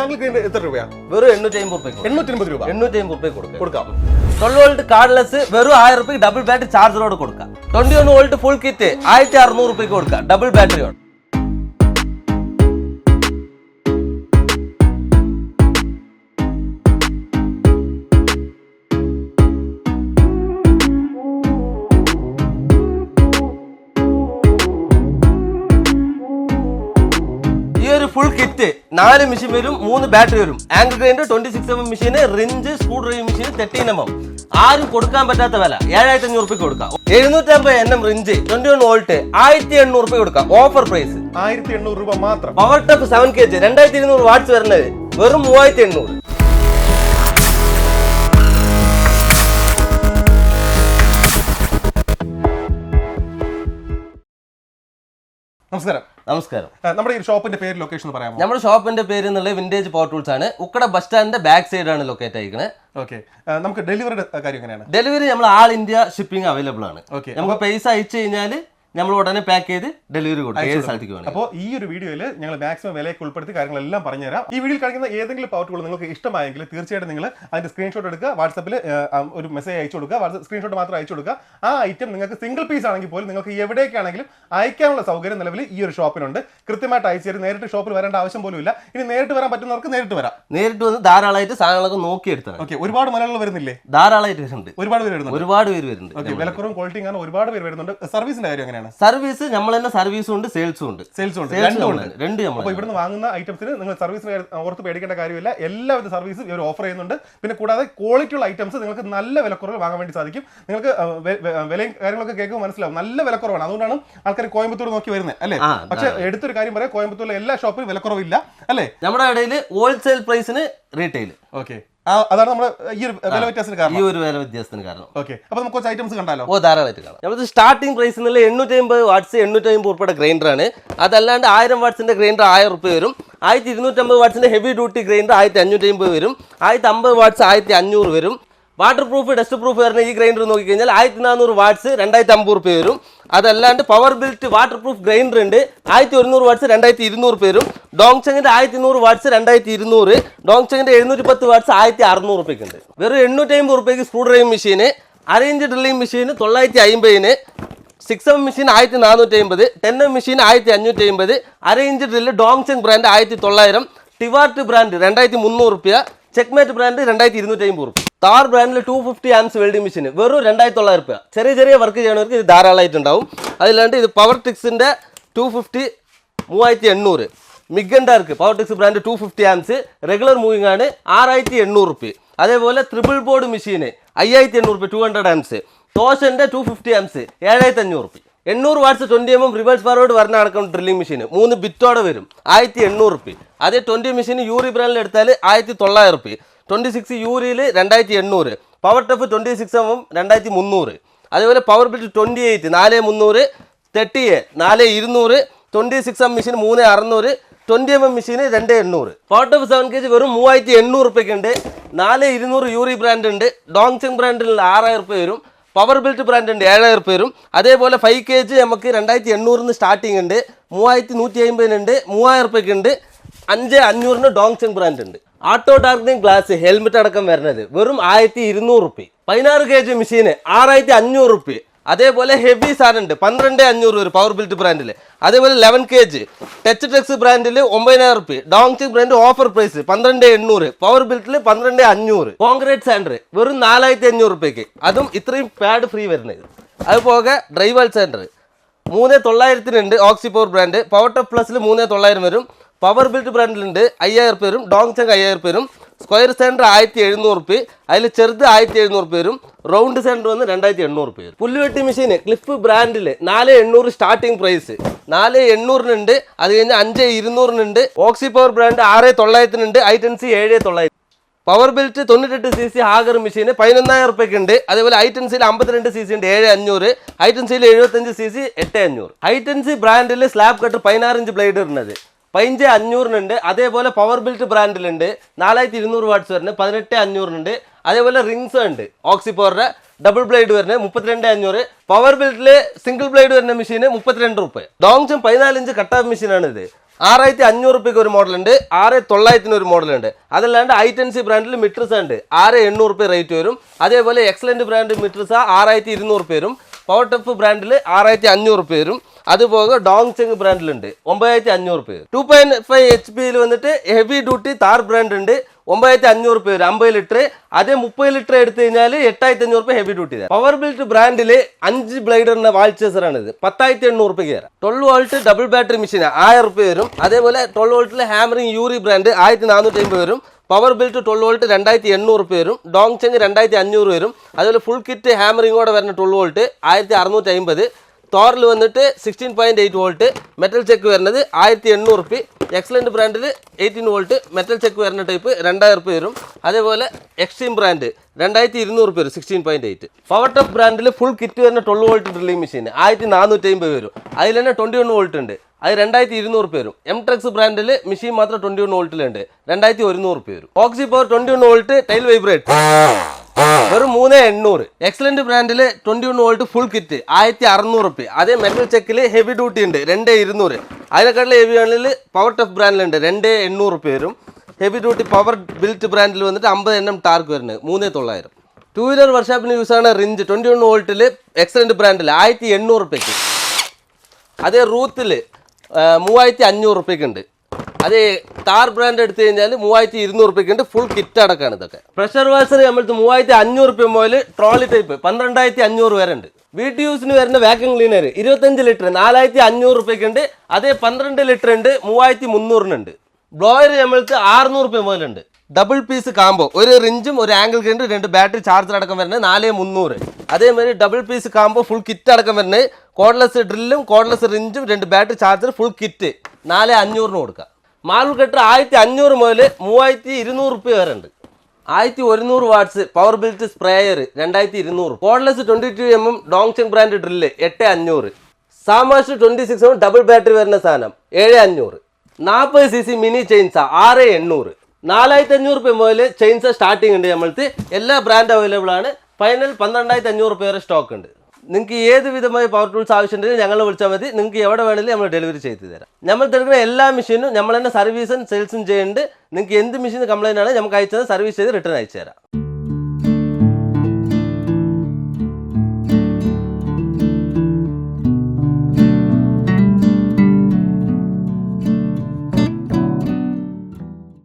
Angle grinder എത്ര രൂപയാ? വെറും 850 രൂപ. 850 രൂപ കൊടുക്കാം. 12 വോൾട്ട് കാർഡ്ലെസ് വെറും 1000 രൂപയ്ക്ക് ഡബിൾ ബാറ്ററി ചാർജറോട് കൊടുക്കാം. 21 വോൾട്ട് ഫുൾ കിറ്റ് 1600 രൂപയ്ക്ക് കൊടുക്കാം ഡബിൾ ബാറ്ററിയോട്. ഫുൾ കിറ്റ് 4 മെഷീൻ വരും, 3 ബാറ്ററി വരും. ആംഗിൾ ഗ്രൈൻഡർ 26mm മെഷീന്, wrench, screw driving machine 13mm. ആരും കൊടുക്കാൻ പറ്റാത്ത വില 7500 രൂപ കൊടുക്കാം. 750 NM റിഞ്ച് 21 വോൾട്ട് 1800 രൂപ കൊടുക്കാം. ഓഫർ പ്രൈസ് 1800 രൂപ മാത്രം. പവർ ടഫ് 7 kg 2200 വാട്ട്സ് വരുന്നത് വെറും 3800. നമസ്കാരം. നമ്മുടെ ഈ ഷോപ്പിന്റെ പേര്, ലൊക്കേഷൻ പറയാമോ? നമ്മുടെ ഷോപ്പിന്റെ പേര് എന്നുള്ളത് വിന്റേജ് പവർ ടൂൾസ് ആണ്. ഉക്കട ബസ് സ്റ്റാൻഡിന്റെ ബാക്ക് സൈഡ് ആണ് ലൊക്കേറ്റ് ആയിരിക്കുന്നത്. ഓക്കെ, നമുക്ക് ഡെലിവറിയുടെ കാര്യം എങ്ങനെയാണ്? ഡെലിവറി നമ്മൾ ആൾ ഇന്ത്യ ഷിപ്പിംഗ് അവൈലബിൾ ആണ്. ഓക്കെ, നമുക്ക് പൈസ അയച്ചു കഴിഞ്ഞാൽ നമ്മൾ ഉടനെ പാക്ക് ചെയ്ത് ഡെലിവറി കൊടുക്കും ഏത് സ്ഥലത്തേക്ക് വേണം. അപ്പോൾ ഈ ഒരു വീഡിയോയിൽ ഞങ്ങൾ മാക്സിമം വിലയൊക്കെ ഉൾപ്പെടുത്തി കാര്യങ്ങളെല്ലാം പറഞ്ഞുതരാം. ഈ വീഡിയോയിൽ കാണിക്കുന്ന ഏതെങ്കിലും പവർ ടൂൾ നിങ്ങൾക്ക് ഇഷ്ടമായെങ്കിൽ തീർച്ചയായിട്ടും നിങ്ങൾ അതിന്റെ സ്ക്രീൻഷോട്ട് എടുക്കുക, വാട്സപ്പിൽ ഒരു മെസ്സേജ് അയച്ചു കൊടുക്കുക. സ്ക്രീൻഷോട്ട് മാത്രം അയച്ചു കൊടുക്കുക. ആ ഐറ്റം നിങ്ങൾക്ക് സിംഗിൾ പീസ് ആണെങ്കിൽ പോലും നിങ്ങൾക്ക് എവിടേക്കാണെങ്കിലും അയക്കാനുള്ള സൗകര്യം നിലവിൽ ഈ ഒരു ഷോപ്പിനുണ്ട്. കൃത്യമായിട്ട് അയച്ചു തരും. നേരിട്ട് ഷോപ്പിൽ വരേണ്ട ആവശ്യം പോലും ഇല്ല. ഇനി നേരിട്ട് വരാൻ പറ്റുന്നവർക്ക് നേരിട്ട് വരാം. നേരിട്ട് വന്ന് ധാരാളമായിട്ട് സാധനങ്ങളൊക്കെ നോക്കിയെടുത്താണ്. ഓക്കെ, ഒരുപാട് മലയാളികൾ വരുന്നില്ലേ? ധാരാളമായിട്ട് വരുന്നുണ്ട്. ഒരുപാട് പേര് വരുന്നുണ്ട്. ഓക്കെ, വിലക്കുറവും ക്വാളിറ്റിയും കാരണം ഒരുപാട് പേര് വരുന്നുണ്ട്. സർവീസിന്റെ കാര്യം എങ്ങനെയാണ്? സർവീസ് നമ്മൾ തന്നെ സർവീസും ഉണ്ട്, സെയിൽസും ഉണ്ട്. രണ്ട്. അപ്പോൾ ഇവിടുന്ന് വാങ്ങുന്ന ഐറ്റംസിന് നിങ്ങൾ സർവീസിന് ഓർത്ത് പേടിക്കേണ്ട കാര്യമില്ല. എല്ലാവിധ സർവീസും ഇവർ ഓഫർ ചെയ്യുന്നുണ്ട്. പിന്നെ കൂടാതെ ക്വാളിറ്റിയുള്ള ഐറ്റംസ് നിങ്ങൾക്ക് നല്ല വിലക്കുറവ് വാങ്ങാൻ വേണ്ടി സാധിക്കും. നിങ്ങൾക്ക് വിലയും കാര്യങ്ങളൊക്കെ കേൾക്കുമ്പോൾ മനസ്സിലാവും നല്ല വിലക്കുറവാണ്. അതുകൊണ്ടാണ് ആൾക്കാർ കോയമ്പത്തൂർ നോക്കി വരുന്നത് അല്ലേ? പക്ഷെ എടുത്തൊരു കാര്യം പറയാം, കോയമ്പത്തൂരിലെ എല്ലാ ഷോപ്പിലും വിലക്കുറവില്ല അല്ലേ? നമ്മുടെ ഇടയിൽ ഹോൾസെയിൽ പ്രൈസിന് റീറ്റെയിൽ. ഓക്കെ, അതാണ് നമ്മുടെ ഈ ഒരു വില വ്യത്യാസത്തിന് കാരണം. ഓക്കെ, അപ്പൊ നമുക്ക് കുറച്ച് ഐറ്റംസ് കണ്ടാലോ? ധാരാളമായിട്ട് കാണാം. നമ്മുടെ സ്റ്റാർട്ടിംഗ് പ്രൈസ് എന്നുള്ള 850 വാട്ട്സ് 850 രൂപയുടെ ഗ്രൈൻഡർ ആണ്. അതല്ലാണ്ട് 1000 വാട്ട്സിന്റെ ഗ്രൈൻഡർ 1000 രൂപ വരും. 1250 വാട്ട്സിന്റെ ഹെവി ഡ്യൂട്ടി ഗ്രൈൻഡർ 1550 വരും. 1050 വാട്ട്സ് 1500 വരും. വാട്ടർ പ്രൂഫ്, ഡസ്റ്റ് പ്രൂഫ് വരുന്ന ഈ ഗ്രൈൻഡർ നോക്കിക്കഴിഞ്ഞാൽ 1400 വാട്ട്സ് 2050 രൂപ വരും. അതല്ലാണ്ട് power built water proof grinder ഉണ്ട് 1100 വാട്ട്സ് 2200 വരും. ഡോങ്ചങ്ങിന്റെ 1100 വാട്ട്സ് 2200. ഡോങ്ചങ്ങിന്റെ 710 വാട്ട്സ് 1600 രൂപയ്ക്ക് ഉണ്ട്. വെറും 850 രൂപയ്ക്ക് സ്ക്രൂ ഡ്രൈവിംഗ് മെഷീന്, അറേഞ്ച് ഡ്രില്ലിംഗ് മെഷീന് 950, 6M മെഷീൻ 1450, 10M മെഷീൻ 1550, അറേഞ്ച് drill Dongcheng brand 1900, DeWalt brand 2300 രൂപ, ചെക്ക്മേറ്റ് ബ്രാൻഡ് 2250 രൂപ. താർ ബ്രാൻഡിൽ 250 ആംസ് വെൽഡിംഗ് മെഷീൻ വെറും 2900 രൂപ. ചെറിയ വർക്ക് ചെയ്യണവർക്ക് ഇത് ധാരാളമായിട്ടുണ്ടാവും. അതിലാണ്ട് ഇത് പവർ ടിക്സിന്റെ 250 3800. മിഗൻഡാർക്ക് പവർ ടിക്സ് ബ്രാൻഡ് 250 ആംസ് റെഗുലർ മൂവിംഗ് ആണ് 6800 രൂപ. അതേപോലെ ട്രിപ്പിൾ ബോർഡ് മെഷീന് 5800 രൂപ 200 ആംസ്. ടോഷന്റെ 250 ആംസ് 7500 രൂപ. 800 വാട്ട്സ് 20mm റിവേഴ്സ് ഫോർവേഡ് വരുന്ന അടക്കം ഡ്രില്ലിംഗ് മെഷീൻ 3 ബിറ്റോടെ വരും 1800 രൂപ. അതേ 20 മെഷീൻ യൂറി ബ്രാൻഡിൽ എടുത്താൽ 1900 രൂപ. 26 യൂറിയിൽ 2800. Power tough 26mm 2300. അതേപോലെ power built 28 4300, 30A 4200, 26M machine 3600, 20mm machine 2800. Power tough 7 kg വെറും 3800 രൂപയ്ക്കുണ്ട്. 4200 യൂറി ബ്രാൻഡ് ഉണ്ട്. ഡോങ്ചങ് ബ്രാൻഡിൽ 6000 രൂപ വരും. പവർ ബിൽറ്റ് ബ്രാൻഡ് ഉണ്ട് 7000 രൂപ വരും. അതേപോലെ 5 kg നമുക്ക് 2800 സ്റ്റാർട്ടിംഗ് ഉണ്ട്, 3150 ഉണ്ട്, 3000 രൂപയ്ക്ക് ഉണ്ട്, 5500 ഡോങ്ചങ് ബ്രാൻഡ് ഉണ്ട്. ആട്ടോ ഡാർക്കനിങ് ഗ്ലാസ് ഹെൽമെറ്റ് അടക്കം വരുന്നത് വെറും 1200 രൂപ. 16 kg മെഷീന് 6500 രൂപ. അതേപോലെ ഹെവി സാധനം ഉണ്ട് 12500 വരും പവർ ബിൽറ്റ് ബ്രാൻഡിൽ. അതേപോലെ 11 kg ടച്ച് ടെക്സ് ബ്രാൻഡിൽ 9000 രൂപ. Dongcheng brand offer price 12800. Power ബിൽറ്റിൽ 12500. കോൺക്രീറ്റ് സാൻഡർ വെറും 4500 രൂപയ്ക്ക്. അതും ഇത്രയും പാഡ് ഫ്രീ വരുന്നത്. അതുപോലെ drywall sander 3900 oxy power brand. Power tough പ്ലസിൽ 3900 വരും. പവർ ബിൽറ്റ് ബ്രാൻഡിലുണ്ട് 5000 രൂപ വരും. ഡോങ്ചങ് 5000 രൂപ വരും. സ്ക്വയർ സെൻറ്റർ 1700 രൂപ. അതിൽ ചെറുത് 1700 രൂപ വരും. റൗണ്ട് സെൻറ്റർ വന്ന് 2800 രൂപ വരും. പുല്ലുവെട്ടി മെഷീൻ ക്ലിഫ് ബ്രാൻഡിൽ 4800 സ്റ്റാർട്ടിംഗ് പ്രൈസ്. 4800 അത് കഴിഞ്ഞ് 5200 ഓക്സി പവർ ബ്രാൻഡ് 6900 ഐറ്റൻസി 7900. Power built 98cc auger machine 11000 രൂപയ്ക്ക് ഉണ്ട്. അതേപോലെ ഐറ്റൻസിയിൽ 52cc ഉണ്ട് 7500. ഐറ്റൻസിയിൽ 75cc 8500. ഐറ്റൻസി ബ്രാൻഡിൽ സ്ലാബ് കട്ടർ 16 ഇഞ്ച് ബ്ലേഡ് ഇടുന്നത് 15,500 അതേപോലെ പവർ ബിൽറ്റ് ബ്രാൻഡിലുണ്ട് 4200 വാട്ട്സ് വരുന്നത് 18,500. അതേപോലെ റിങ്സ് ഉണ്ട് ഓക്സി പവറിന്റെ ഡബിൾ ബ്ലേഡ് വരുന്നത് 32,500. പവർ ബിൽറ്റില് സിംഗിൾ ബ്ലേഡ് വരുന്ന മെഷീന് 32 രൂപ. ഡോങ്ചങ് 14 ഇഞ്ച് കട്ട് ഓഫ് മെഷീനാണ് ഇത് 6500 രൂപയ്ക്ക് ഒരു മോഡലുണ്ട്, 6900 ഒരു മോഡലുണ്ട്. അതല്ലാണ്ട് ഐറ്റൻസി ബ്രാൻഡിൽ മിട്രസ ഉണ്ട്, 6800 രൂപ റേറ്റ് വരും. അതേപോലെ എക്സലന്റ് ബ്രാൻഡ് മിട്രസ 6200 രൂപ വരും. പവർ ടഫ് ബ്രാൻഡിൽ 6500 രൂപ വരും. അതുപോലെ ഡോങ്ചെങ് ബ്രാൻഡിലുണ്ട് 9500 രൂപ. 2.5 HP വന്നിട്ട് ഹെവി ഡ്യൂട്ടി താർ ബ്രാൻഡ് ഉണ്ട്, 9500 രൂപ വരും 50 ലിറ്റർ. അതേ 30 ലിറ്റർ എടുത്തു കഴിഞ്ഞാൽ 8500 രൂപ ഹെവി ഡ്യൂട്ടി. പവർ ബിൽറ്റ് ബ്രാൻഡിൽ 5 ബ്ലേഡറിന്റെ വാൾ ചേസറാണ് ഇത്, 10800 രൂപ കയറാം. 12 വോൾട്ട് ഡബിൾ ബാറ്ററി മെഷീൻ 1000 രൂപ വരും. അതേപോലെ 12 വോൾട്ടിൽ ഹാമറിംഗ് യൂറി ബ്രാൻഡ് 1450 വരും. പവർ ബിൽറ്റ് 12 വോൾട്ട് 2800 രൂപ വരും. ഡോങ്ചെങ് 2500 വരും. അതുപോലെ ഫുൾ കിറ്റ് ഹാമറിങ്ങോടെ വരുന്ന 12 വോൾട്ട് 1650. തോറിൽ വന്നിട്ട് 16.8 വോൾട്ട് മെറ്റൽ ചെക്ക് വരുന്നത് 1800 രൂപ. എക്സലന്റ് ബ്രാൻഡിൽ 18 വോൾട്ട് മെറ്റൽ ചെക്ക് വരുന്ന ടൈപ്പ് 2000 രൂപ വരും. അതേപോലെ എക്സ്ട്രീം ബ്രാൻഡ് 2200 രൂപ വരും 16.8. പവർ ടഫ് ബ്രാൻഡിൽ ഫുൾ കിറ്റ് വരുന്ന 12 വോൾട്ട് ഡ്രില്ലിംഗ് മെഷീൻ 1450 വരും. അതിൽ തന്നെ 21 വോൾട്ട് ഉണ്ട്, അത് 2200 രൂപ വരും. എംട്രെക്സ് ബ്രാൻഡിൽ മെഷീൻ മാത്രം 21 വോൾട്ടിലുണ്ട്, 2100 രൂപ വരും. ഓക്സി പവർ 21 വോൾട്ട് ടൈൽ വൈബ്രേറ്റ് വെറും 3800. എക്സലന്റ് ബ്രാൻഡിൽ 21 വോൾട്ട് ഫുൾ കിറ്റ് 1600 രൂപ. അതേ മെറ്റൽ ചെക്കിൽ ഹെവി ഡ്യൂട്ടി ഉണ്ട് 2200. അതിനെക്കാട്ടിൽ ഹെവി ആണെങ്കിൽ പവർ ടഫ് ബ്രാൻഡിലുണ്ട് 2800 രൂപ വരും. ഹെവി ഡ്യൂട്ടി പവർ ബിൽറ്റ് ബ്രാൻഡിൽ വന്നിട്ട് 50 NM ടാർക്ക് വരുന്നത് 3900. 2 വീലർ വർക്ക്ഷോപ്പിന് യൂസ് ആണ് റിഞ്ച് 21 വോൾട്ടിൽ എക്സലന്റ് ബ്രാൻഡിൽ 1800 രൂപയ്ക്ക്. അതേ റൂത്തിൽ 3500 രൂപയ്ക്ക് ഉണ്ട്. അതേ താർ ബ്രാൻഡ് എടുത്തു കഴിഞ്ഞാൽ 3200 രൂപയ്ക്ക് ഉണ്ട്, ഫുൾ കിറ്റ് അടക്കമാണ് ഇതൊക്കെ. പ്രഷർ വാഷർ നമ്മൾക്ക് 3500 രൂപ മുതൽ ട്രോളി ടൈപ്പ് 12500 വരെ ഉണ്ട്. വീട്ട് യൂസിന് വരുന്ന വാക്യൂം ക്ലീനർ 25 ലിറ്റർ 4500 രൂപയ്ക്ക് ഉണ്ട്. അതേ 12 ലിറ്റർ ഉണ്ട് 3300 ബ്ലോയർ നമ്മൾക്ക് 600 രൂപ മുതലുണ്ട്. ഡബിൾ പീസ് കാമ്പോ, ഒരു റിഞ്ചും ഒരു ആംഗിൾ ഗ്രൈൻഡർ 2 ബാറ്ററി ചാർജർ അടക്കം വരുന്നത് 4300. അതേമാതിരി double piece combo full kit അടക്കം വരുന്നത് കോഡ്ലെസ് ഡ്രില്ലും കോഡ്ലെസ് റിഞ്ചും 2 ബാറ്ററി ചാർജർ ഫുൾ കിറ്റ് 4500 കൊടുക്കുക. മാർബിൾ കട്ടർ 1500 മുതൽ 3200 രൂപ വരെ ഉണ്ട്. 1100 watts power built sprayer 2200. Cordless 22 mm Dongcheng brand drill 8500. സാമാഷ് 26 ഡബിൾ ബാറ്ററി വരുന്ന സാധനം 7500. 40 cc മിനി ചെയിൻസ 6800. 4500 രൂപ മുതൽ ചെയിൻസ സ്റ്റാർട്ടിംഗ് ഉണ്ട്. നമ്മൾക്ക് എല്ലാ ബ്രാൻഡ് അവൈലബിൾ ആണ്. ഫൈനൽ 12500 രൂപ വരെ സ്റ്റോക്ക് ഉണ്ട്. നിങ്ങൾക്ക് ഏത് വിധമായ പവർ ടൂൾസ് ആവശ്യമുണ്ടെങ്കിൽ ഞങ്ങളെ വിളിച്ചാൽ മതി. നിങ്ങൾക്ക് എവിടെ വേണമെങ്കിലും നമ്മൾ ഡെലിവറി ചെയ്ത് തരാം. നമ്മൾ തരുന്ന എല്ലാ മെഷീനും നമ്മൾ തന്നെ സർവീസും സെയിൽസും ചെയ്യുന്നുണ്ട്. നിങ്ങൾക്ക് എന്ത് മെഷീൻ കംപ്ലൈൻ്റ് ആണ് നമുക്ക് അയച്ചത് സർവീസ് ചെയ്ത് റിട്ടേൺ അയച്ചു തരാം.